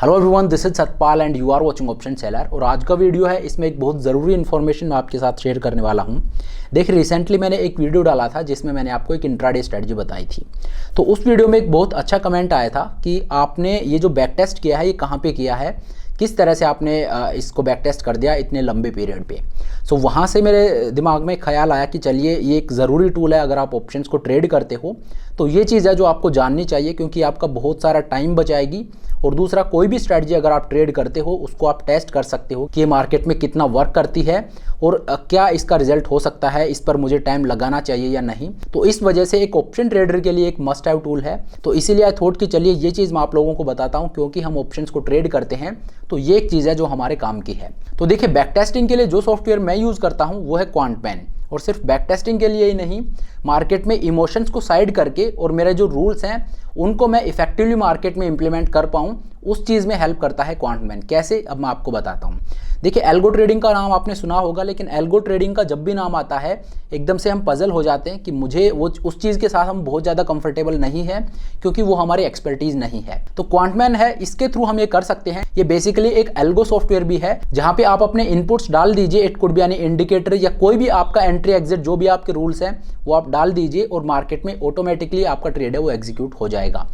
Hello everyone, this is Satpal and you are watching option seller. और आज का video है, इसमें एक बहुत ज़रूरी इन्फॉर्मेशन मैं आपके साथ शेयर करने वाला हूं। देखिए, रिसेंटली मैंने एक वीडियो डाला था जिसमें मैंने आपको एक इंट्राडे स्ट्रेटजी बताई थी। तो उस वीडियो में एक बहुत अच्छा कमेंट आया था कि आपने ये जो बैक टेस्ट किया है ये कहाँ पे किया है, किस तरह से आपने इसको बैक टेस्ट कर दिया इतने लंबे पीरियड पे। सो वहाँ से मेरे दिमाग में ख्याल आया कि चलिए ये एक ज़रूरी टूल है। अगर आप ऑप्शंस को ट्रेड करते हो तो ये चीज़ है जो आपको जाननी चाहिए, क्योंकि आपका बहुत सारा टाइम बचाएगी। और दूसरा, कोई भी स्ट्रेटजी अगर आप ट्रेड करते हो उसको आप टेस्ट कर सकते हो कि ये मार्केट में कितना वर्क करती है और क्या इसका रिजल्ट हो सकता है, इस पर मुझे टाइम लगाना चाहिए या नहीं। तो इस वजह से एक ऑप्शन ट्रेडर के लिए एक मस्ट हैव टूल है। तो इसीलिए आई थॉट कि चलिए ये चीज़ मैं आप लोगों को बताता हूँ, क्योंकि हम ऑप्शंस को ट्रेड करते हैं तो ये एक चीज़ है जो हमारे काम की है। तो देखिए, बैक टेस्टिंग के लिए जो सॉफ्टवेयर मैं यूज़ करता हूँ वो है क्वांटमैन। और सिर्फ बैक टेस्टिंग के लिए ही नहीं, मार्केट में इमोशंस को साइड करके और मेरे जो रूल्स हैं उनको मैं इफेक्टिवली मार्केट में इंप्लीमेंट कर पाऊँ, उस चीज़ में हेल्प करता है क्वांटमैन। कैसे, अब मैं आपको बताता हूँ। देखिए, एल्गो ट्रेडिंग का नाम आपने सुना होगा, लेकिन एल्गो ट्रेडिंग का जब भी नाम आता है एकदम से हम पजल हो जाते हैं कि मुझे वो उस चीज़ के साथ हम बहुत ज़्यादा कंफर्टेबल नहीं है, क्योंकि वो हमारी एक्सपर्टीज़ नहीं है। तो क्वांटमैन है, इसके थ्रू हम ये कर सकते हैं। ये बेसिकली एक एल्गो सॉफ्टवेयर भी है जहाँ पे आप अपने इनपुट्स डाल दीजिए। इट कुड बी यानी इंडिकेटर या कोई भी आपका एंट्री एग्जिट, जो भी आपके रूल्स हैं वो आप डाल दीजिए और मार्केट में ऑटोमेटिकली आपका ट्रेड है वो एग्जीक्यूट हो जाएगा।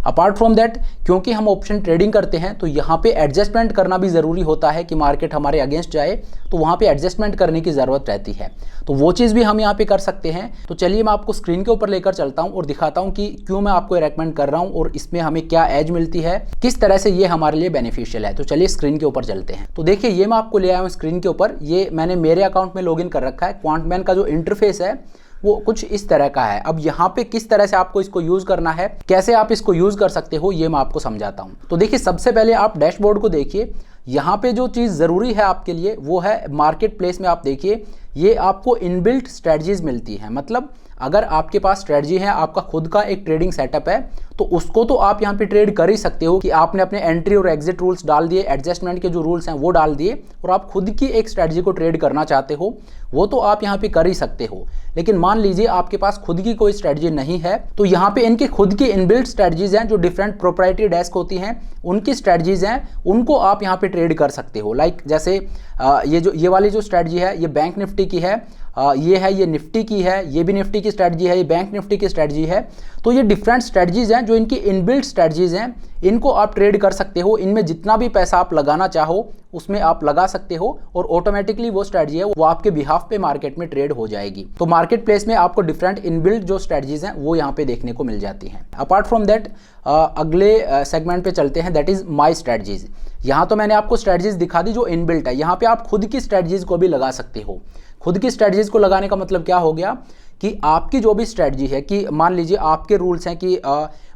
अपार्ट फ्रॉम दैट, क्योंकि हम ऑप्शन ट्रेडिंग करते हैं तो यहाँ पे एडजस्टमेंट करना भी ज़रूरी होता है कि मार्केट हमारे अगेंस्ट जाए तो वहाँ पे एडजस्टमेंट करने की ज़रूरत रहती है। तो वो चीज़ भी हम यहाँ पे कर सकते हैं। तो चलिए मैं आपको स्क्रीन के ऊपर लेकर चलता हूँ और दिखाता हूँ कि क्यों मैं आपको रेकमेंड कर रहा हूँ और इसमें हमें क्या एज मिलती है, किस तरह से ये हमारे लिए बेनिफिशियल है। तो चलिए स्क्रीन के ऊपर चलते हैं। तो देखिए, ये मैं आपको ले आया हूँ स्क्रीन के ऊपर। ये मैंने मेरे अकाउंट में लॉगिन कर रखा है। क्वांटमैन का जो इंटरफेस है वो कुछ इस तरह का है। अब यहाँ पे किस तरह से आपको इसको यूज करना है, कैसे आप इसको यूज कर सकते हो, ये मैं आपको समझाता हूँ। तो देखिए, सबसे पहले आप डैशबोर्ड को देखिए। यहाँ पे जो चीज़ ज़रूरी है आपके लिए वो है मार्केट प्लेस में। आप देखिए, ये आपको इनबिल्ट स्ट्रेटजीज मिलती हैं। मतलब अगर आपके पास स्ट्रेटजी है, आपका खुद का एक ट्रेडिंग सेटअप है, तो उसको तो आप यहाँ पे ट्रेड कर ही सकते हो कि आपने अपने एंट्री और एग्जिट रूल्स डाल दिए, एडजस्टमेंट के जो रूल्स हैं वो डाल दिए और आप खुद की एक स्ट्रेटजी को ट्रेड करना चाहते हो, वो तो आप यहाँ पे कर ही सकते हो। लेकिन मान लीजिए आपके पास खुद की कोई स्ट्रेटजी नहीं है, तो यहाँ पे इनके खुद की इनबिल्ट स्ट्रेटजीज हैं जो डिफरेंट प्रोप्राइटरी डेस्क होती हैं, उनकी स्ट्रेटजीज हैं, उनको आप यहाँ पे ट्रेड कर सकते हो। लाइक जैसे ये वाली जो स्ट्रेटजी है ये बैंक निफ्टी की है, ये है ये निफ्टी की है, ये भी निफ्टी की स्ट्रेटजी है, ये बैंक निफ्टी की स्ट्रेटजी है। तो ये डिफरेंट स्ट्रेटजीज हैं जो इनकी इनबिल्ट स्ट्रेटजीज हैं, इनको आप ट्रेड कर सकते हो। इनमें जितना भी पैसा आप लगाना चाहो उसमें आप लगा सकते हो और ऑटोमेटिकली वो स्ट्रेटजी है वो आपके बिहाफ पे मार्केट में ट्रेड हो जाएगी। तो मार्केट प्लेस में आपको डिफरेंट इनबिल्ट जो स्ट्रेटजीज हैं वो यहाँ पे देखने को मिल जाती हैं। अपार्ट फ्रॉम दैट, अगले सेगमेंट पे चलते हैं, दैट इज माई स्ट्रेटजीज। यहाँ तो मैंने आपको स्ट्रेटजीज दिखा दी जो इनबिल्ट है। यहाँ पे आप खुद की स्ट्रेटजीज को भी लगा सकते हो। खुद की स्ट्रेटजीज को लगाने का मतलब क्या हो गया कि आपकी जो भी स्ट्रेटजी है, कि मान लीजिए आपके रूल्स हैं कि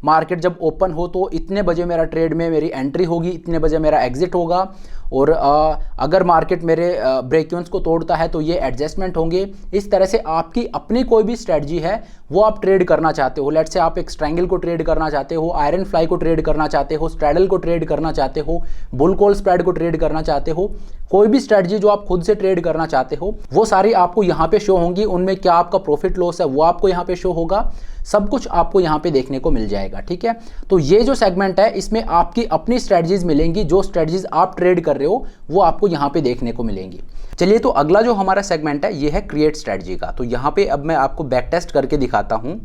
मार्केट जब ओपन हो तो इतने बजे मेरा ट्रेड में मेरी एंट्री होगी, इतने बजे मेरा एग्जिट होगा, और अगर मार्केट मेरे ब्रेक इवन्स को तोड़ता है तो ये एडजस्टमेंट होंगे। इस तरह से आपकी अपनी कोई भी स्ट्रेटजी है वो आप ट्रेड करना चाहते हो। लेट्स से आप एक स्ट्रैंगल को ट्रेड करना चाहते हो, आयरन फ्लाई को ट्रेड करना चाहते हो, स्ट्रैडल को ट्रेड करना चाहते हो, बुल कॉल स्प्रेड को ट्रेड करना चाहते हो, कोई भी स्ट्रेटजी जो आप खुद से ट्रेड करना चाहते हो वो सारी आपको यहाँ पे शो होंगी। उनमें क्या आपका प्रॉफिट लॉस है वो आपको यहाँ पे शो होगा, सब कुछ आपको यहाँ पे देखने को मिल जाएगा। ठीक है, तो ये जो सेगमेंट है इसमें आपकी अपनी स्ट्रेटजीज मिलेंगी। जो स्ट्रेटजीज आप ट्रेड कर रहे हो वो आपको यहाँ पे देखने को मिलेंगी। चलिए, तो अगला जो हमारा सेगमेंट है ये है क्रिएट स्ट्रेटजी का। तो यहाँ पे अब मैं आपको बैक टेस्ट करके दिखाता हूँ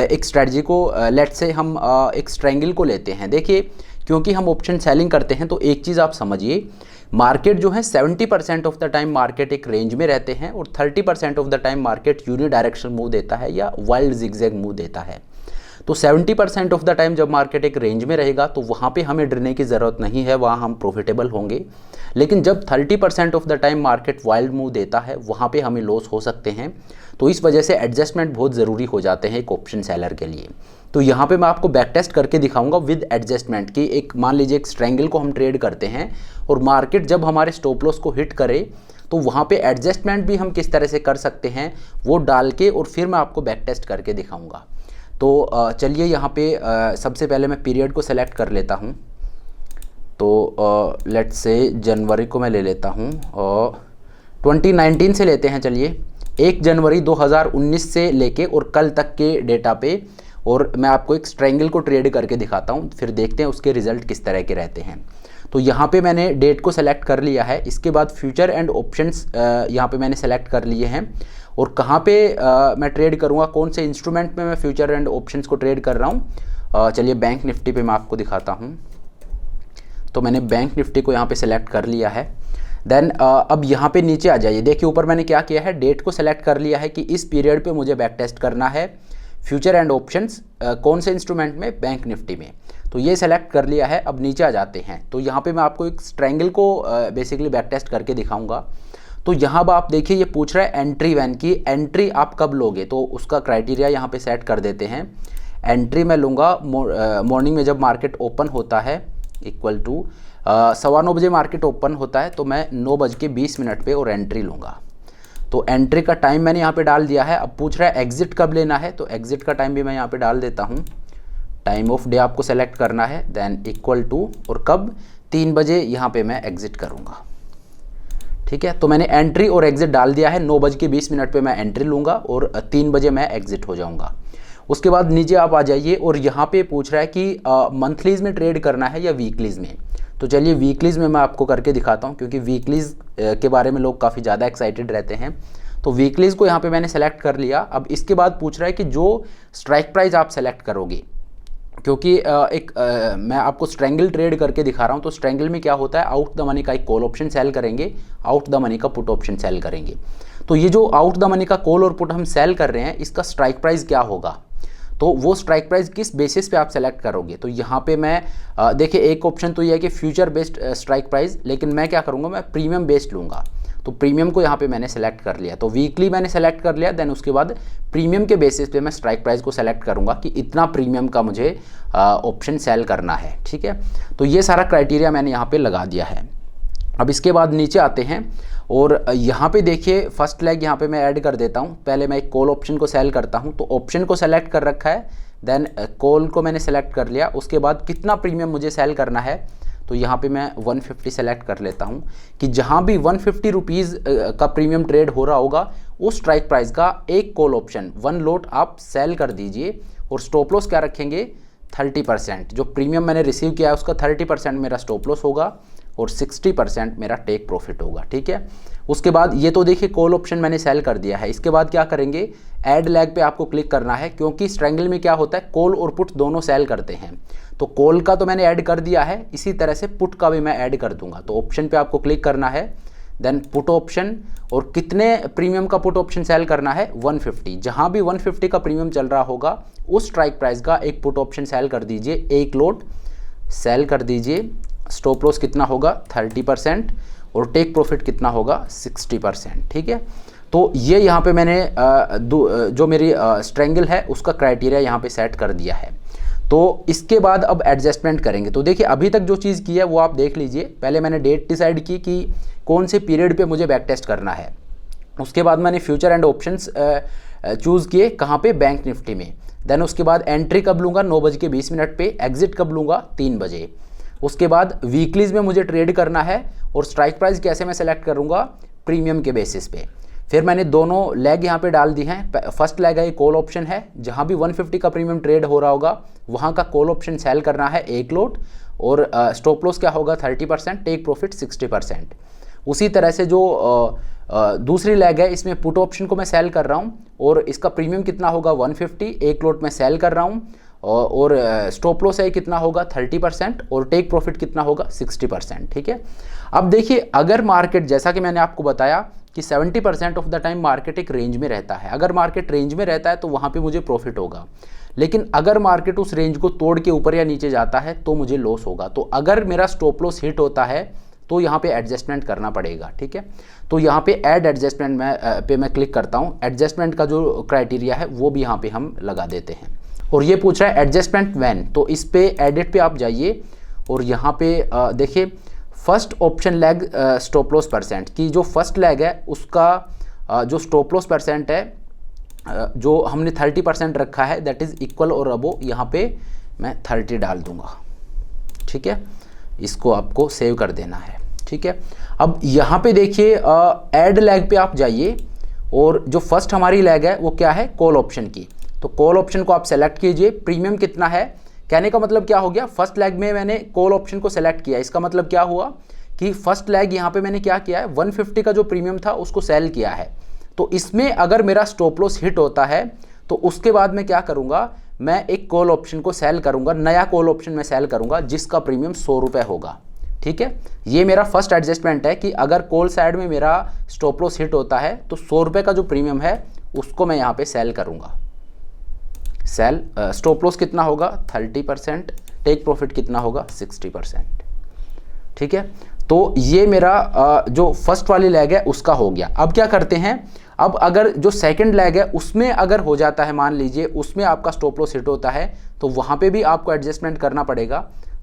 एक स्ट्रेटजी को। लेट्स से हम एक स्ट्रैंगल को लेते हैं। देखिए, क्योंकि हम ऑप्शन सेलिंग करते हैं तो एक चीज़ आप समझिए, मार्केट जो है 70% ऑफ द टाइम मार्केट एक रेंज में रहते हैं और 30% of the time market uni direction move देता है या वाइल्ड जिगजैग मूव देता है। तो 70% ऑफ द टाइम जब मार्केट एक रेंज में रहेगा तो वहाँ पे हमें डरने की ज़रूरत नहीं है, वहाँ हम प्रॉफिटेबल होंगे। लेकिन जब 30% of the time market wild move देता है वहाँ पे हमें लॉस हो सकते हैं। तो इस वजह से एडजस्टमेंट बहुत ज़रूरी हो जाते हैं एक ऑप्शन सेलर के लिए। तो यहाँ पे मैं आपको बैक टेस्ट करके दिखाऊंगा विद एडजस्टमेंट की। एक मान लीजिए एक स्ट्रैंगल को हम ट्रेड करते हैं और मार्केट जब हमारे स्टॉप लॉस को हिट करे तो वहाँ पे एडजस्टमेंट भी हम किस तरह से कर सकते हैं वो डाल के, और फिर मैं आपको बैक टेस्ट करके दिखाऊंगा। तो चलिए, यहाँ पे सबसे पहले मैं पीरियड को सेलेक्ट कर लेता हूँ। तो लेट्स से जनवरी को मैं ले लेता हूँ और 2019 से लेते हैं। चलिए, 1 जनवरी 2019 से लेके और कल तक के डेटा पे और मैं आपको एक स्ट्रेंगल को ट्रेड करके दिखाता हूँ, फिर देखते हैं उसके रिजल्ट किस तरह के रहते हैं। तो यहाँ पे मैंने डेट को सेलेक्ट कर लिया है, इसके बाद फ्यूचर एंड ऑप्शंस यहाँ पे मैंने सेलेक्ट कर लिए हैं, और कहाँ पे मैं ट्रेड करूँगा, कौन से इंस्ट्रूमेंट में मैं फ्यूचर एंड ऑप्शंस को ट्रेड कर रहा हूँ। चलिए बैंक निफ्टी पे मैं आपको दिखाता हूँ। तो मैंने बैंक निफ्टी को यहाँ पे सेलेक्ट कर लिया है। देन अब यहाँ पे नीचे आ जाइए, देखिए ऊपर मैंने क्या किया है, डेट को सेलेक्ट कर लिया है कि इस पीरियड पे मुझे बैक टेस्ट करना है फ्यूचर एंड ऑप्शंस कौन से इंस्ट्रूमेंट में, बैंक निफ्टी में। तो ये सेलेक्ट कर लिया है। अब नीचे आ जाते हैं, तो यहाँ पे मैं आपको एक ट्रायंगल को बेसिकली बैक टेस्ट करके दिखाऊंगा। तो यहाँ पर आप देखिए ये पूछ रहा है एंट्री वैन की एंट्री आप कब लोगे, तो उसका क्राइटेरिया यहाँ पे सेट कर देते हैं। एंट्री मैं लूँगा मॉर्निंग में जब मार्केट ओपन होता है, इक्वल टू 9:15 बजे मार्केट ओपन होता है, तो मैं 9:20 पे और एंट्री लूँगा। तो एंट्री का टाइम मैंने यहाँ पे डाल दिया है। अब पूछ रहा है एग्जिट कब लेना है, तो एग्जिट का टाइम भी मैं यहाँ पे डाल देता हूँ। टाइम ऑफ डे आपको सेलेक्ट करना है, देन इक्वल टू, और कब, 3 बजे यहाँ पे मैं एग्जिट करूँगा। ठीक है, तो मैंने एंट्री और एग्जिट डाल दिया है। 9:20 पे मैं एंट्री लूँगा और 3 बजे मैं एग्जिट हो जाऊँगा। उसके बाद नीचे आप आ जाइए और यहाँ पे पूछ रहा है कि मंथलीज़ में ट्रेड करना है या वीकलीज़ में। तो चलिए वीकलीज़ में मैं आपको करके दिखाता हूँ, क्योंकि वीकलीज़ के बारे में लोग काफ़ी ज़्यादा एक्साइटेड रहते हैं। तो वीकलीज़ को यहाँ पे मैंने सेलेक्ट कर लिया। अब इसके बाद पूछ रहा है कि जो स्ट्राइक प्राइस आप सेलेक्ट करोगे, क्योंकि मैं आपको स्ट्रेंगल ट्रेड करके दिखा रहा हूँ। तो स्ट्रेंगल में क्या होता है, आउट द मनी का एक कॉल ऑप्शन सेल करेंगे, आउट द मनी का पुट ऑप्शन सेल करेंगे। तो ये जो आउट द मनी का कॉल और पुट हम सेल कर रहे हैं, इसका स्ट्राइक प्राइस क्या होगा, तो वो स्ट्राइक प्राइस किस बेसिस पे आप सेलेक्ट करोगे। तो यहाँ पे मैं देखिए एक ऑप्शन तो ये है कि फ्यूचर बेस्ड स्ट्राइक प्राइस, लेकिन मैं क्या करूँगा, मैं प्रीमियम बेस्ड लूँगा। तो प्रीमियम को यहाँ पे मैंने सेलेक्ट कर लिया। तो वीकली मैंने सेलेक्ट कर लिया, देन उसके बाद प्रीमियम के बेसिस पे मैं स्ट्राइक प्राइस को सेलेक्ट करूँगा कि इतना प्रीमियम का मुझे ऑप्शन सेल करना है। ठीक है, तो ये सारा क्राइटेरिया मैंने यहाँ पे लगा दिया है। अब इसके बाद नीचे आते हैं और यहाँ पे देखिए फर्स्ट लेग यहाँ पे मैं ऐड कर देता हूँ। पहले मैं एक कॉल ऑप्शन को सेल करता हूँ, तो ऑप्शन को सेलेक्ट कर रखा है, देन कॉल को मैंने सेलेक्ट कर लिया। उसके बाद कितना प्रीमियम मुझे सेल करना है, तो यहाँ पे मैं 150 सेलेक्ट कर लेता हूँ कि जहाँ भी 150 रुपीज़ का प्रीमियम ट्रेड हो रहा होगा, उस स्ट्राइक प्राइस का एक कॉल ऑप्शन 1 लॉट आप सेल कर दीजिए। और स्टॉप लॉस क्या रखेंगे, 30%। जो प्रीमियम मैंने रिसीव किया है उसका 30% मेरा स्टॉप लॉस होगा और 60% मेरा टेक प्रॉफिट होगा। ठीक है, उसके बाद ये तो देखिए कॉल ऑप्शन मैंने सेल कर दिया है। इसके बाद क्या करेंगे, ऐड लैग पे आपको क्लिक करना है, क्योंकि स्ट्रेंगल में क्या होता है, कॉल और पुट दोनों सेल करते हैं। तो कॉल का तो मैंने ऐड कर दिया है, इसी तरह से पुट का भी मैं ऐड कर दूंगा। तो ऑप्शन पे आपको क्लिक करना है, देन पुट ऑप्शन, और कितने प्रीमियम का पुट ऑप्शन सेल करना है, 150। जहाँ भी 150 का प्रीमियम चल रहा होगा, उस स्ट्राइक प्राइस का एक पुट ऑप्शन सेल कर दीजिए, एक लोट सेल कर दीजिए। स्टॉप लॉस कितना होगा, 30%, और टेक प्रॉफिट कितना होगा, 60%। ठीक है, तो ये यहाँ पे मैंने जो मेरी स्ट्रेंगल है उसका क्राइटेरिया यहाँ पे सेट कर दिया है। तो इसके बाद अब एडजस्टमेंट करेंगे। तो देखिए अभी तक जो चीज़ की है वो आप देख लीजिए। पहले मैंने डेट डिसाइड की कि कौन से पीरियड पे मुझे बैक टेस्ट करना है। उसके बाद मैंने फ्यूचर एंड ऑप्शंस चूज़ किए, कहाँ पे, बैंक निफ्टी में। देन उसके बाद एंट्री कब लूँगा, 9:20 पे। एग्जिट कब लूँगा, 3 बजे। उसके बाद वीकलीज़ में मुझे ट्रेड करना है, और स्ट्राइक प्राइस कैसे मैं सेलेक्ट करूँगा, प्रीमियम के बेसिस पे। फिर मैंने दोनों लेग यहाँ पे डाल दी हैं। फर्स्ट लेग है कॉल ऑप्शन है, जहाँ भी 150 का प्रीमियम ट्रेड हो रहा होगा वहाँ का कॉल ऑप्शन सेल करना है एक लोट, और स्टॉप लॉस क्या होगा, 30%, टेक प्रॉफिट 60%। उसी तरह से जो दूसरी लेग है, इसमें पुट ऑप्शन को मैं सेल कर रहा हूँ, और इसका प्रीमियम कितना होगा, 150, एक लोट में सेल कर रहा हूँ, और स्टॉप लॉस है कितना होगा, 30%, और टेक प्रॉफिट कितना होगा, 60%। ठीक है, अब देखिए अगर मार्केट, जैसा कि मैंने आपको बताया कि 70% ऑफ द टाइम मार्केट एक रेंज में रहता है। अगर मार्केट रेंज में रहता है तो वहाँ पे मुझे प्रॉफिट होगा, लेकिन अगर मार्केट उस रेंज को तोड़ के ऊपर या नीचे जाता है तो मुझे लॉस होगा। तो अगर मेरा स्टॉप लॉस हिट होता है तो यहाँ पे एडजस्टमेंट करना पड़ेगा। ठीक है, तो यहाँ पे ऐड एडजस्टमेंट पे मैं क्लिक करता हूँ। एडजस्टमेंट का जो क्राइटेरिया है वो भी यहाँ पे हम लगा देते हैं। और ये पूछ रहा है एडजस्टमेंट व्हेन, तो इस पे एडिट पे आप जाइए और यहाँ पे देखिए first option leg stop loss percent की, जो फर्स्ट लेग है उसका जो स्टॉप लॉस परसेंट है जो हमने 30% रखा है, दैट इज़ इक्वल और अबो, यहाँ पे मैं 30 डाल दूंगा। ठीक है, इसको आपको सेव कर देना है। ठीक है, अब यहाँ पे देखिए ऐड लेग पे आप जाइए, और जो फर्स्ट हमारी लेग है वो क्या है, कॉल ऑप्शन की। तो कॉल ऑप्शन को आप सेलेक्ट कीजिए। प्रीमियम कितना है, कहने का मतलब क्या हो गया, फर्स्ट लेग में मैंने कॉल ऑप्शन को सेलेक्ट किया, इसका मतलब क्या हुआ कि फर्स्ट लेग यहाँ पे मैंने क्या किया है, 150 का जो प्रीमियम था उसको सेल किया है। तो इसमें अगर मेरा स्टॉप लॉस हिट होता है तो उसके बाद मैं क्या करूँगा, मैं एक कॉल ऑप्शन को सेल करूँगा, नया कॉल ऑप्शन में सेल करूँगा जिसका प्रीमियम 100 रुपये होगा। ठीक है, ये मेरा फर्स्ट एडजस्टमेंट है कि अगर कॉल साइड में मेरा स्टॉप लॉस हिट होता है तो 100 रुपये का जो प्रीमियम है उसको मैं यहाँ पे सेल करूँगा। सेल स्टॉप लॉस कितना होगा 30%, टेक प्रॉफिट कितना होगा 60%। ठीक है, तो ये मेरा जो फर्स्ट वाली लेग है उसका हो गया। अब क्या करते हैं, अब अगर जो सेकंड लेग है उसमें अगर हो जाता है, मान लीजिए उसमें आपका स्टॉप लॉस हिट होता है तो वहाँ पे भी आपको एडजस्टमेंट करना पड़ेगा।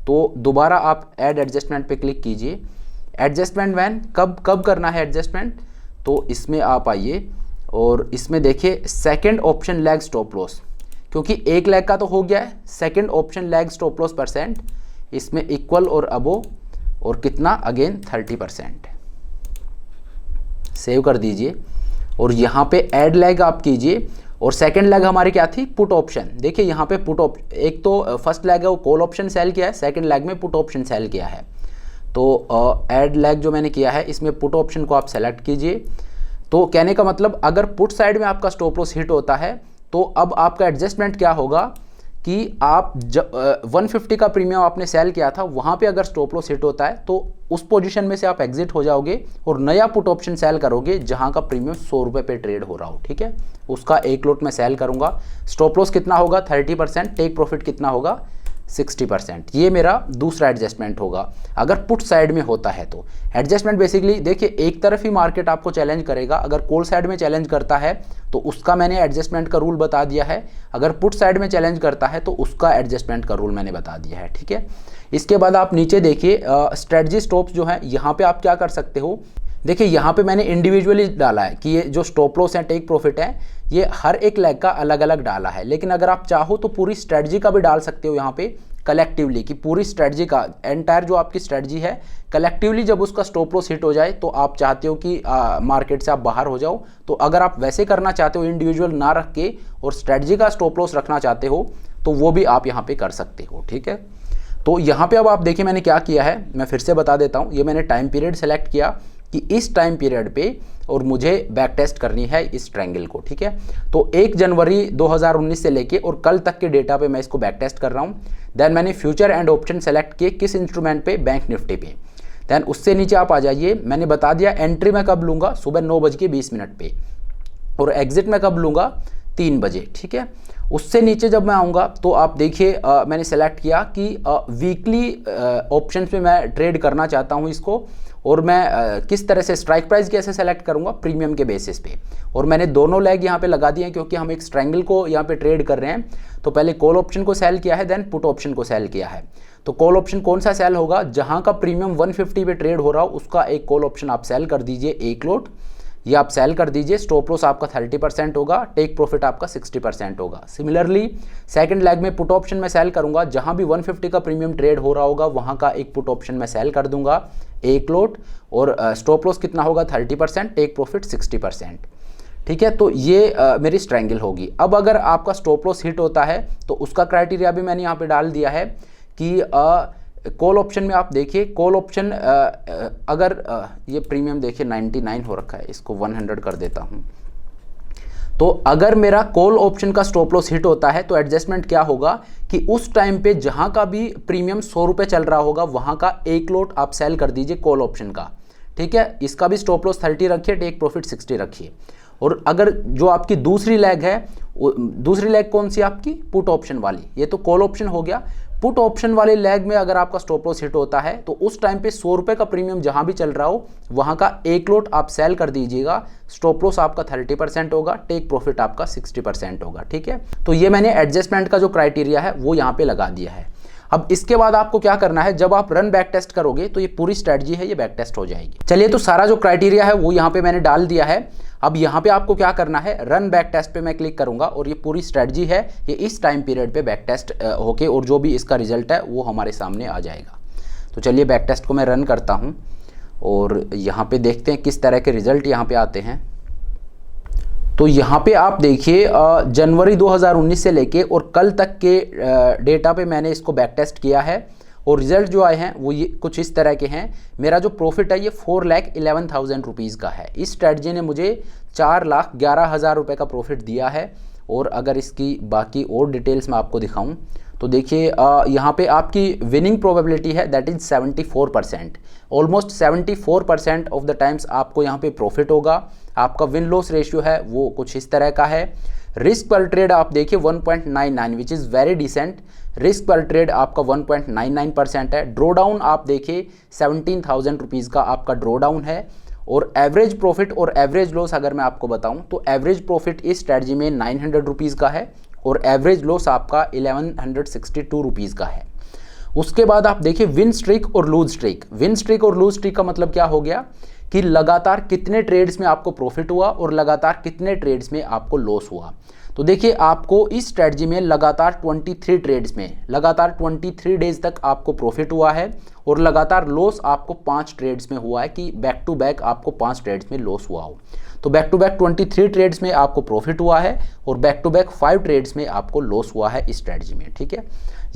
तो दोबारा आप ऐड एडजस्टमेंट पे क्लिक कीजिए। एडजस्टमेंट वैन कब करना है एडजस्टमेंट, तो इसमें आप आइए और इसमें देखिए second option leg stop loss, क्योंकि एक लेग का तो हो गया है, second option leg stop loss percent इसमें इक्वल और अबो और कितना अगेन 30%। सेव कर दीजिए और यहाँ पे ऐड लेग आप कीजिए। और सेकंड लेग हमारी क्या थी, पुट ऑप्शन। देखिए यहाँ पे पुट ऑप्शन, एक तो फर्स्ट लेग है वो कॉल ऑप्शन सेल किया है, सेकंड लेग में पुट ऑप्शन सेल किया है। तो ऐड लेग जो मैंने किया है इसमें पुट ऑप्शन को आप सेलेक्ट कीजिए। तो कहने का मतलब अगर पुट साइड में आपका स्टॉप लॉस हिट होता है तो अब आपका एडजस्टमेंट क्या होगा कि आप 150 का प्रीमियम आपने सेल किया था वहाँ पे अगर स्टॉप लॉस हिट होता है तो उस पोजीशन में से आप एग्जिट हो जाओगे और नया पुट ऑप्शन सेल करोगे जहाँ का प्रीमियम 100 रुपये पे ट्रेड हो रहा हो। ठीक है, उसका एक लॉट में सेल करूँगा। स्टॉप लॉस कितना होगा 30%, टेक प्रॉफिट कितना होगा 60%। ये मेरा दूसरा एडजस्टमेंट होगा अगर पुट साइड में होता है। तो एडजस्टमेंट बेसिकली देखिए एक तरफ ही मार्केट आपको चैलेंज करेगा, अगर कॉल साइड में चैलेंज करता है तो उसका मैंने एडजस्टमेंट का रूल बता दिया है, अगर पुट साइड में चैलेंज करता है तो उसका एडजस्टमेंट का रूल मैंने बता दिया है। ठीक है, इसके बाद आप नीचे देखिए स्ट्रेटजी स्टॉप्स जो है यहाँ पे आप क्या कर सकते हो। देखिए यहाँ पे मैंने इंडिविजुअली डाला है कि ये जो स्टॉप लॉस है टेक प्रॉफिट है ये हर एक लेग का अलग अलग डाला है, लेकिन अगर आप चाहो तो पूरी स्ट्रेटजी का भी डाल सकते हो यहाँ पे कलेक्टिवली, कि पूरी स्ट्रेटजी का एंटायर जो आपकी स्ट्रेटजी है कलेक्टिवली जब उसका स्टॉप लॉस हिट हो जाए तो आप चाहते हो कि मार्केट से आप बाहर हो जाओ। तो अगर आप वैसे करना चाहते हो इंडिविजुअल ना रख के और स्ट्रेटजी का स्टॉप लॉस रखना चाहते हो तो वो भी आप यहाँ पे कर सकते हो। ठीक है, तो यहाँ पे अब आप देखिए मैंने क्या किया है, मैं फिर से बता देता हूँ। ये मैंने टाइम पीरियड सेलेक्ट किया कि इस टाइम पीरियड पे और मुझे बैक टेस्ट करनी है इस ट्रायंगल को। ठीक है, तो 1 जनवरी 2019 से लेके और कल तक के डेटा पे मैं इसको बैक टेस्ट कर रहा हूँ। देन मैंने फ्यूचर एंड ऑप्शन सेलेक्ट किए किस इंस्ट्रूमेंट पे, बैंक निफ्टी पे। देन उससे नीचे आप आ जाइए, मैंने बता दिया एंट्री मैं कब लूँगा, सुबह 9:20 पे, और एग्जिट मैं कब लूँगा 3 बजे। ठीक है, उससे नीचे जब मैं आऊँगा तो आप देखिए मैंने सेलेक्ट किया कि वीकली ऑप्शंस में मैं ट्रेड करना चाहता हूँ इसको, और मैं किस तरह से स्ट्राइक प्राइस कैसे सेलेक्ट करूँगा, प्रीमियम के बेसिस पे। और मैंने दोनों लेग यहाँ पे लगा दिए हैं क्योंकि हम एक ट्रायंगल को यहाँ पे ट्रेड कर रहे हैं। तो पहले कॉल ऑप्शन को सेल किया है, देन पुट ऑप्शन को सेल किया है। तो कॉल ऑप्शन कौन सा सेल होगा, जहाँ का प्रीमियम 150 पे ट्रेड हो रहा हो उसका एक कॉल ऑप्शन आप सेल कर दीजिए, एक लॉट ये आप सेल कर दीजिए। स्टॉप लॉस आपका 30% होगा, टेक प्रॉफिट आपका 60% होगा। सिमिलरली सेकंड लेग में पुट ऑप्शन में सेल करूंगा, जहां भी 150 का प्रीमियम ट्रेड हो रहा होगा वहां का एक पुट ऑप्शन में सेल कर दूंगा, एक लॉट, और स्टॉप लॉस कितना होगा 30%, टेक प्रॉफिट 60%। ठीक है, तो ये मेरी ट्रायंगल होगी। अब अगर आपका स्टॉप लॉस हिट होता है तो उसका क्राइटेरिया भी मैंने यहाँ पे डाल दिया है कि कॉल ऑप्शन में आप देखिए, कॉल ऑप्शन अगर ये प्रीमियम देखिए 99 हो रखा है, इसको 100 कर देता हूँ। तो अगर मेरा कॉल ऑप्शन का स्टॉप लॉस हिट होता है तो एडजस्टमेंट क्या होगा कि उस टाइम पे जहाँ का भी प्रीमियम 100 रुपये चल रहा होगा वहाँ का एक लॉट आप सेल कर दीजिए कॉल ऑप्शन का। ठीक है, इसका भी स्टॉप लॉस 30 रखिए, टेक प्रॉफिट 60 रखिए। और अगर जो आपकी दूसरी लेग है, दूसरी लेग कौन सी आपकी, पुट ऑप्शन वाली, ये तो कॉल ऑप्शन हो गया। पुट ऑप्शन वाले लेग में अगर आपका स्टॉप लॉस हिट होता है तो उस टाइम पे 100 रुपये का प्रीमियम जहां भी चल रहा हो वहां का एक लॉट आप सेल कर दीजिएगा। स्टॉप लॉस आपका 30% होगा, टेक प्रॉफिट आपका 60% होगा। ठीक है, तो ये मैंने एडजस्टमेंट का जो क्राइटेरिया है वो यहाँ पे लगा दिया है। अब इसके बाद आपको क्या करना है, जब आप रन बैक टेस्ट करोगे तो ये पूरी स्ट्रेटजी है ये बैक टेस्ट हो जाएगी। चलिए, तो सारा जो क्राइटेरिया है वो यहाँ पे मैंने डाल दिया है। अब यहाँ पे आपको क्या करना है, रन बैक टेस्ट पे मैं क्लिक करूंगा और ये पूरी स्ट्रेटजी है ये इस टाइम पीरियड पे बैक टेस्ट होके और जो भी इसका रिजल्ट है वो हमारे सामने आ जाएगा। तो चलिए बैक टेस्ट को मैं रन करता हूँ और यहाँ पे देखते हैं किस तरह के रिजल्ट यहाँ पे आते हैं। तो यहाँ पे आप देखिए जनवरी 2019 से लेके और कल तक के डेटा पे मैंने इसको बैक टेस्ट किया है और रिजल्ट जो आए हैं वो ये कुछ इस तरह के हैं। मेरा जो प्रॉफिट है ये 4,11,000 रुपीज़ का है। इस स्ट्रेटजी ने मुझे 4,11,000 रुपये का प्रॉफिट दिया है। और अगर इसकी बाकी और डिटेल्स मैं आपको दिखाऊं तो देखिए यहाँ पे आपकी विनिंग प्रोबेबिलिटी है that is 74%। Almost 74% of the times आपको यहाँ पे प्रॉफिट होगा। आपका विन लॉस रेशियो है वो कुछ इस तरह का है। रिस्क पर ट्रेड आप देखिए 1.99 which is very decent. Risk पर ट्रेड आपका 1.99% है। ड्रॉ डाउन आप देखिए 17,000 रुपीज़ का आपका ड्रॉ डाउन है। और एवरेज प्रॉफिट और एवरेज लॉस अगर मैं आपको बताऊं तो एवरेज प्रॉफिट इस स्ट्रेटजी में 900 रुपीज़ का है और एवरेज लॉस आपका 1162 रुपीज़ का है। उसके बाद आप देखिए विन स्ट्रीक और लूज स्ट्रीक। विन स्ट्रीक और लूज स्ट्रीक का मतलब क्या हो गया कि लगातार कितने ट्रेड्स में आपको प्रॉफिट हुआ और लगातार कितने ट्रेड्स में आपको लॉस हुआ। तो देखिए आपको इस स्ट्रेटजी में लगातार 23 ट्रेड्स में लगातार 23 डेज तक आपको प्रॉफिट हुआ है और लगातार लॉस आपको 5 ट्रेड्स में हुआ है कि बैक टू बैक आपको 5 ट्रेड्स में लॉस हुआ हो। तो बैक टू बैक 23 ट्रेड्स में आपको प्रॉफिट हुआ है और बैक टू बैक 5 ट्रेड्स में आपको लॉस हुआ है इस स्ट्रेटजी में। ठीक है,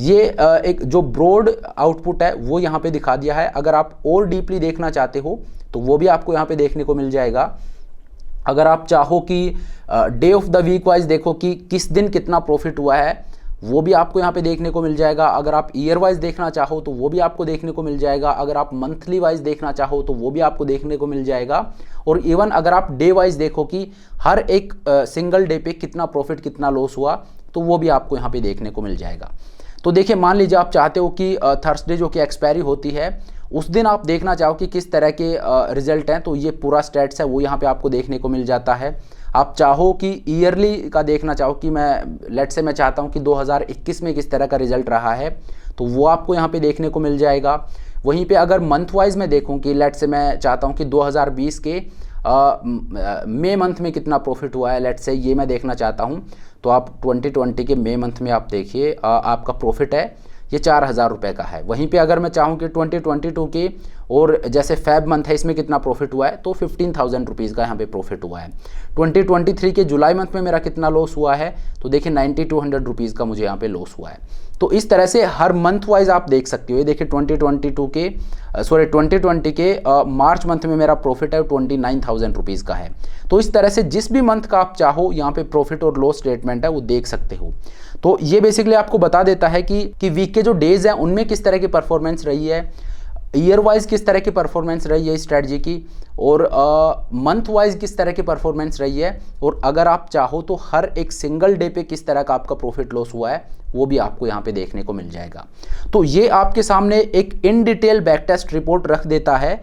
ये एक जो ब्रॉड आउटपुट है वो यहाँ पे दिखा दिया है। अगर आप और डीपली देखना चाहते हो तो वो भी आपको यहाँ पे देखने को मिल जाएगा। अगर आप चाहो कि day of the week wise देखो कि किस दिन कितना प्रॉफिट हुआ है वो भी आपको यहाँ पे देखने को मिल जाएगा। अगर आप ईयर वाइज देखना चाहो तो वो भी आपको देखने को मिल जाएगा। अगर आप मंथली वाइज देखना चाहो तो वो भी आपको देखने को मिल जाएगा। और इवन अगर आप डे वाइज देखो कि हर एक सिंगल डे पे कितना प्रॉफिट कितना लॉस हुआ तो वो भी आपको यहाँ पे देखने को मिल जाएगा। तो देखिए मान लीजिए आप चाहते हो कि थर्सडे जो कि एक्सपायरी होती है उस दिन आप देखना चाहो कि किस तरह के रिजल्ट हैं तो ये पूरा स्टैट्स है वो यहाँ पे आपको देखने को मिल जाता है। आप चाहो कि ईयरली का देखना चाहो कि मैं लेट से मैं चाहता हूँ कि 2021 में किस तरह का रिजल्ट रहा है तो वो आपको यहाँ पे देखने को मिल जाएगा। वहीं पे अगर मंथ वाइज मैं देखूँ कि लेट से मैं चाहता हूँ कि 2020 के मई मंथ में कितना प्रॉफिट हुआ है लेट से ये मैं देखना चाहता हूँ तो आप 2020 के मई मंथ में आप देखिए आपका प्रॉफिट है ये 4,000 रुपये का है। वहीं पे अगर मैं चाहूँ कि 2022 के और जैसे फेब मंथ है इसमें कितना प्रॉफिट हुआ है तो 15,000 रुपीज़ का यहाँ पे प्रॉफिट हुआ है। 2023 के जुलाई मंथ में मेरा कितना लॉस हुआ है तो देखिए 9,200 रुपीज़ का मुझे यहाँ पे लॉस हुआ है। तो इस तरह से हर मंथ वाइज आप देख सकते हो। ये देखिए 2020 के मार्च मंथ में मेरा प्रॉफिट है 29,000 रुपीज़ का है। तो इस तरह से जिस भी मंथ का आप चाहो यहाँ पे प्रॉफिट और लॉस स्टेटमेंट है वो देख सकते हो। तो ये बेसिकली आपको बता देता है कि वीक के जो डेज हैं उनमें किस तरह की परफॉर्मेंस रही है, ईयर वाइज किस तरह की परफॉर्मेंस रही है इस स्ट्रेटजी की और मंथ वाइज किस तरह की परफॉर्मेंस रही है और अगर आप चाहो तो हर एक सिंगल डे पे किस तरह का आपका प्रॉफिट लॉस हुआ है वो भी आपको यहाँ पे देखने को मिल जाएगा। तो ये आपके सामने एक in detail back test report रख देता है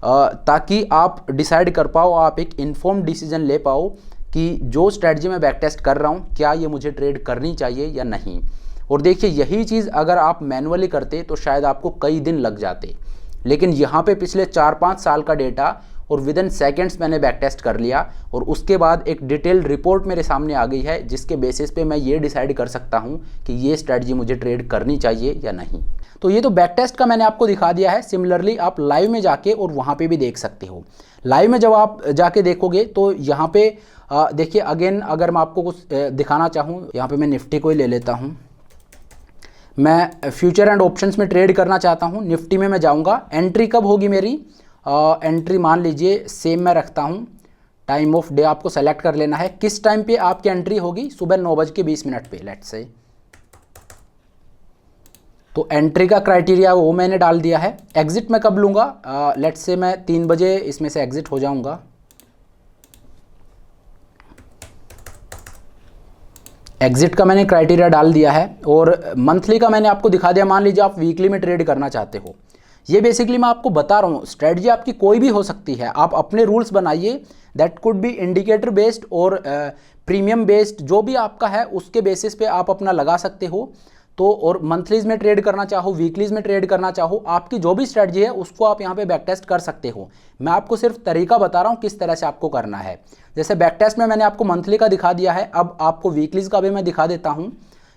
ताकि आप डिसाइड कर पाओ, आप एक इन्फॉर्म्ड डिसीजन ले पाओ कि जो स्ट्रेटजी मैं बैक टेस्ट कर रहा हूँ क्या ये मुझे ट्रेड करनी चाहिए या नहीं। और देखिए यही चीज़ अगर आप मैनुअली करते तो शायद आपको कई दिन लग जाते, लेकिन यहाँ पे पिछले 4-5 साल का डेटा और विद इन सेकेंड्स मैंने बैक टेस्ट कर लिया और उसके बाद एक डिटेल्ड रिपोर्ट मेरे सामने आ गई है जिसके बेसिस पे मैं ये डिसाइड कर सकता हूँ कि ये स्ट्रेटजी मुझे ट्रेड करनी चाहिए या नहीं। तो ये तो बैक टेस्ट का मैंने आपको दिखा दिया है। सिमिलरली आप लाइव में जाके और वहाँ पे भी देख सकते हो। लाइव में जब आप जाके देखोगे तो यहाँ पे देखिए अगेन अगर मैं आपको कुछ दिखाना चाहूँ, यहाँ पे मैं निफ्टी को ही ले लेता हूँ। मैं फ्यूचर एंड ऑप्शंस में ट्रेड करना चाहता हूँ। निफ्टी में मैं जाऊँगा, एंट्री कब होगी मेरी, एंट्री मान लीजिए सेम मैं रखता हूँ। टाइम ऑफ डे आपको सेलेक्ट कर लेना है, किस टाइम पे आपकी एंट्री होगी, सुबह 9:20 पे लेट्स से। तो एंट्री का क्राइटेरिया वो मैंने डाल दिया है। एग्जिट मैं कब लूँगा, लेट्स से मैं 3 बजे इसमें से एग्जिट हो जाऊँगा। एग्जिट का मैंने क्राइटेरिया डाल दिया है और मंथली का मैंने आपको दिखा दिया। मान लीजिए आप वीकली में ट्रेड करना चाहते हो। ये बेसिकली मैं आपको बता रहा हूँ, स्ट्रेटजी आपकी कोई भी हो सकती है। आप अपने रूल्स बनाइए, that could be indicator based और प्रीमियम बेस्ड, जो भी आपका है उसके बेसिस पे आप अपना लगा सकते हो। तो और मंथलीज में ट्रेड करना चाहो, वीकलीज में ट्रेड करना चाहो, आपकी जो भी स्ट्रेटजी है उसको आप यहाँ पे बैक टेस्ट कर सकते हो। मैं आपको सिर्फ तरीका बता रहा हूँ किस तरह से आपको करना है। जैसे बैक टेस्ट में मैंने आपको मंथली का दिखा दिया है, अब आपको वीकलीज का भी मैं दिखा देता हूँ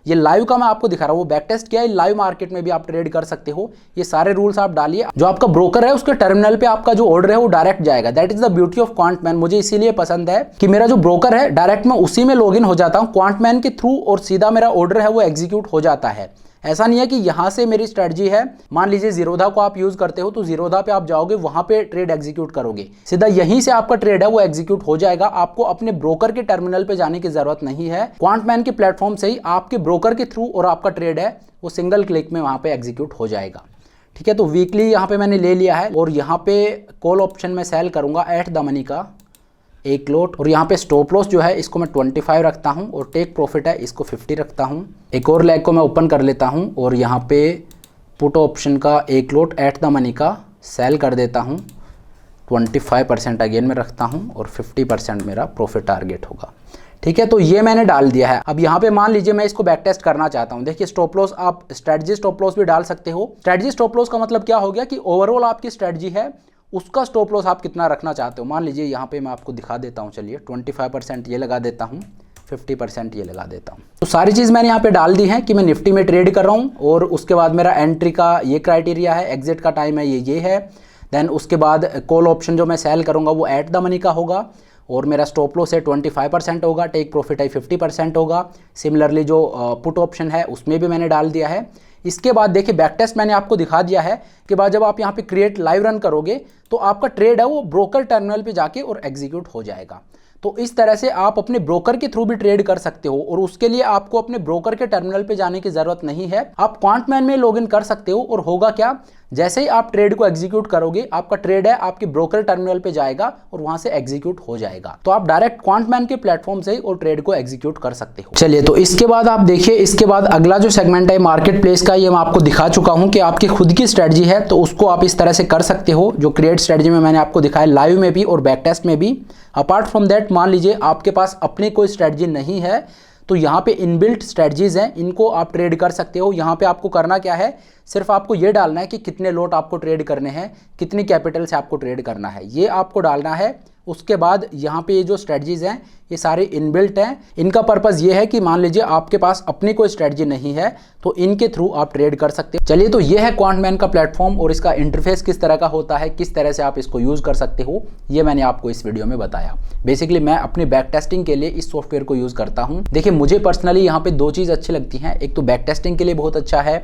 ये लाइव का मैं आपको दिखा रहा हूँ, वो बैक टेस्ट किया है, लाइव मार्केट में भी आप ट्रेड कर सकते हो। ये सारे रूल्स आप डालिए, जो आपका ब्रोकर है उसके टर्मिनल पे आपका जो ऑर्डर है वो डायरेक्ट जाएगा। That is the beauty of Quantman. मुझे इसीलिए पसंद है कि मेरा जो ब्रोकर है डायरेक्ट मैं उसी में लॉगिन हो जाता हूँ क्वांटमैन के थ्रू, और सीधा मेरा ऑर्डर है वो एग्जीक्यूट हो जाता है। ऐसा नहीं है कि यहां से मेरी स्ट्रेटजी है, मान लीजिए जीरोधा को आप यूज करते हो तो जीरोधा पे आप जाओगे, वहां पे ट्रेड एग्जीक्यूट करोगे, सीधा यहीं से आपका ट्रेड है वो एग्जीक्यूट हो जाएगा। आपको अपने ब्रोकर के टर्मिनल पे जाने की जरूरत नहीं है, क्वांटमैन के प्लेटफॉर्म से ही आपके ब्रोकर के थ्रू और आपका ट्रेड है वो सिंगल क्लिक में वहां पे एग्जीक्यूट हो जाएगा। ठीक है, तो वीकली यहाँ पे मैंने ले लिया है और यहाँ पे कॉल ऑप्शन में सेल करूंगा एट द मनी का एक लॉट, और यहाँ पे स्टॉप लॉस जो है इसको मैं 25 रखता हूँ और टेक प्रॉफिट है इसको 50 रखता हूँ। एक और लेग को मैं ओपन कर लेता हूँ और यहाँ पे पुट ऑप्शन का एक लॉट एट द मनी का सेल कर देता हूँ, 25% अगेन में रखता हूँ और 50% मेरा प्रॉफिट टारगेट होगा। ठीक है, तो ये मैंने डाल दिया है। अब यहाँ पे मान लीजिए मैं इसको बैक टेस्ट करना चाहता हूँ। देखिए स्टॉप लॉस आप स्ट्रेटजी स्टॉप लॉस भी डाल सकते हो। स्ट्रेटजी स्टॉप लॉस का मतलब क्या हो गया कि ओवरऑल आपकी स्ट्रेटजी है उसका स्टॉप लॉस आप कितना रखना चाहते हो। मान लीजिए यहाँ पे मैं आपको दिखा देता हूँ, चलिए 25% ये लगा देता हूँ, 50% ये लगा देता हूँ। तो सारी चीज़ मैंने यहाँ पे डाल दी है कि मैं निफ्टी में ट्रेड कर रहा हूँ, और उसके बाद मेरा एंट्री का ये क्राइटेरिया है, एग्जिट का टाइम है ये है। देन उसके बाद कॉल ऑप्शन जो मैं सेल करूँगा वो एट द मनी का होगा, और मेरा स्टॉप लॉस है 25% होगा, टेक प्रॉफिट है 50% होगा। सिमिलरली जो पुट ऑप्शन है उसमें भी मैंने डाल दिया है। इसके बाद देखिए बैक टेस्ट मैंने आपको दिखा दिया है कि बाद जब आप यहाँ पे क्रिएट लाइव रन करोगे तो आपका ट्रेड है वो ब्रोकर टर्मिनल पे जाके और एग्जीक्यूट हो जाएगा। तो इस तरह से आप अपने ब्रोकर के थ्रू भी ट्रेड कर सकते हो, और उसके लिए आपको अपने ब्रोकर के टर्मिनल पे जाने की जरूरत नहीं है। आप क्वांटमैन में लॉगिन कर सकते हो, और होगा क्या, जैसे ही आप ट्रेड को एग्जीक्यूट करोगे आपका ट्रेड है आपके ब्रोकर टर्मिनल पे जाएगा और वहां से एग्जीक्यूट हो जाएगा। तो आप डायरेक्ट क्वांटमैन के प्लेटफॉर्म से ही और ट्रेड को एग्जीक्यूट कर सकते हो। चलिए, तो इसके बाद आप देखिए, इसके बाद अगला जो सेगमेंट है मार्केट प्लेस का, ये मैं आपको दिखा चुका हूं कि आपकी खुद की स्ट्रेटजी है तो उसको आप इस तरह से कर सकते हो, जो क्रिएट स्ट्रेटजी में मैंने आपको दिखाया लाइव में भी और बैक टेस्ट में भी। अपार्ट फ्रॉम दैट, मान लीजिए आपके पास अपनी कोई स्ट्रेटजी नहीं है तो यहाँ पे इनबिल्ट स्ट्रेटजीज हैं, इनको आप ट्रेड कर सकते हो। यहाँ पे आपको करना क्या है, सिर्फ आपको ये डालना है कि कितने लॉट आपको ट्रेड करने हैं, कितनी कैपिटल से आपको ट्रेड करना है, ये आपको डालना है। उसके बाद यहाँ पे ये जो स्ट्रेटजीज हैं ये सारे इनबिल्ट हैं। इनका पर्पस ये है कि मान लीजिए आपके पास अपनी कोई स्ट्रेटजी नहीं है तो इनके थ्रू आप ट्रेड कर सकते हो। चलिए, तो ये है क्वांटमैन का प्लेटफॉर्म, और इसका इंटरफेस किस तरह का होता है, किस तरह से आप इसको यूज कर सकते हो, ये मैंने आपको इस वीडियो में बताया। बेसिकली मैं अपने बैक टेस्टिंग के लिए इस सॉफ्टवेयर को यूज करता हूँ। देखिए मुझे पर्सनली यहाँ पे दो चीज़ अच्छी लगती हैं। एक तो बैक टेस्टिंग के लिए बहुत अच्छा है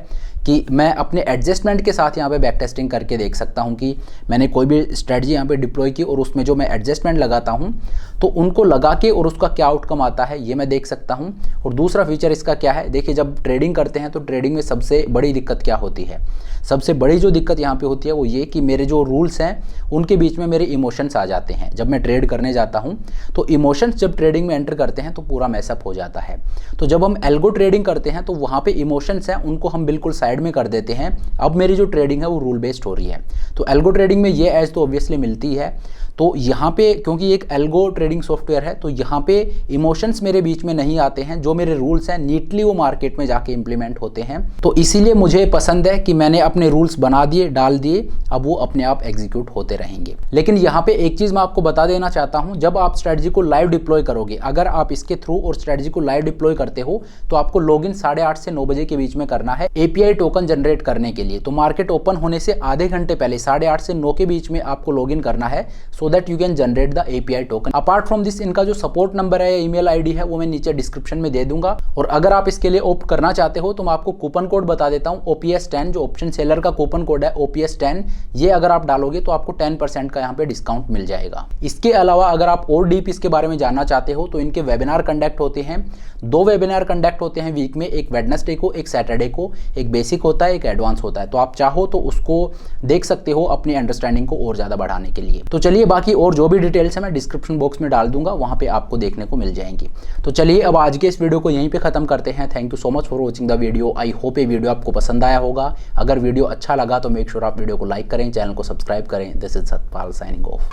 कि मैं अपने एडजस्टमेंट के साथ यहाँ पे बैक टेस्टिंग करके देख सकता हूँ कि मैंने कोई भी स्ट्रेटजी यहाँ पे डिप्लॉय की और उसमें जो मैं एडजस्टमेंट लगाता हूँ तो उनको लगा के और उसका क्या आउटकम आता है ये मैं देख सकता हूँ। और दूसरा फीचर इसका क्या है, देखिए जब ट्रेडिंग करते हैं तो ट्रेडिंग में सबसे बड़ी दिक्कत क्या होती है, सबसे बड़ी जो दिक्कत यहाँ पे होती है वो ये कि मेरे जो रूल्स हैं उनके बीच में मेरे इमोशंस आ जाते हैं। जब मैं ट्रेड करने जाता हूँ तो इमोशंस जब ट्रेडिंग में एंटर करते हैं तो पूरा मैसअप हो जाता है। तो जब हम एल्गो ट्रेडिंग करते हैं तो वहाँ पे इमोशंस हैं उनको हम बिल्कुल साइड में कर देते हैं। अब मेरी जो ट्रेडिंग है वो रूल बेस्ड हो रही है। तो एल्गो ट्रेडिंग में ये एज तो ऑब्वियसली मिलती है। तो यहाँ पे क्योंकि एक एल्गो ट्रेडिंग सॉफ्टवेयर है तो यहाँ पे इमोशंस मेरे बीच में नहीं आते हैं, जो मेरे रूल्स हैं नीटली वो मार्केट में जाके इंप्लीमेंट होते हैं। तो इसीलिए मुझे पसंद है कि मैंने अपने रूल्स बना दिए, डाल दिए, अब वो अपने आप एग्जीक्यूट होते रहेंगे। लेकिन यहाँ पे एक चीज़ मैं आपको बता देना चाहता हूँ, जब आप स्ट्रेटजी को लाइव डिप्लॉय करोगे, अगर आप इसके थ्रू और स्ट्रेटजी को लाइव डिप्लॉय करते हो तो आपको लॉगिन 8:30 से 9 बजे के बीच में करना है एपीआई टोकन जनरेट करने के लिए। तो मार्केट ओपन होने से आधे घंटे पहले 8:30 से 9 के बीच में आपको लॉगिन करना है so that you can generate the API token. Apart from this इनका जो सपोर्ट नंबर है या ईमेल आईडी है वो मैं नीचे डिस्क्रिप्शन में दे दूंगा। और अगर आप इसके लिए ऑप्ट करना चाहते हो तो मैं आपको कूपन कोड बता देता हूं, OPS10 जो ऑप्शन सेलर का कूपन कोड है OPS10, ये अगर आप डालोगे तो आपको 10% का यहाँ पे डिस्काउंट मिल जाएगा। इसके अलावा अगर आप और डीप इसके बारे में जानना चाहते हो तो इनके वेबिनार कंडक्ट होते हैं, 2 वेबिनार कंडक्ट होते हैं वीक में, एक वेडनेसडे को, एक सैटरडे को, एक बेसिक होता है, एक एडवांस होता है। तो आप चाहो तो उसको देख सकते हो अपनी अंडरस्टैंडिंग को और ज्यादा बढ़ाने के लिए। तो चलिए बाकी और जो भी डिटेल्स है मैं डिस्क्रिप्शन बॉक्स में डाल दूंगा, वहां पे आपको देखने को मिल जाएंगी। तो चलिए अब आज के इस वीडियो को यहीं पे खत्म करते हैं। Thank you so much for watching the video. I hope ये वीडियो आपको पसंद आया होगा। अगर वीडियो अच्छा लगा तो मेक श्योर आप वीडियो को लाइक करें, चैनल को सब्सक्राइब करें। This is Satpal signing off.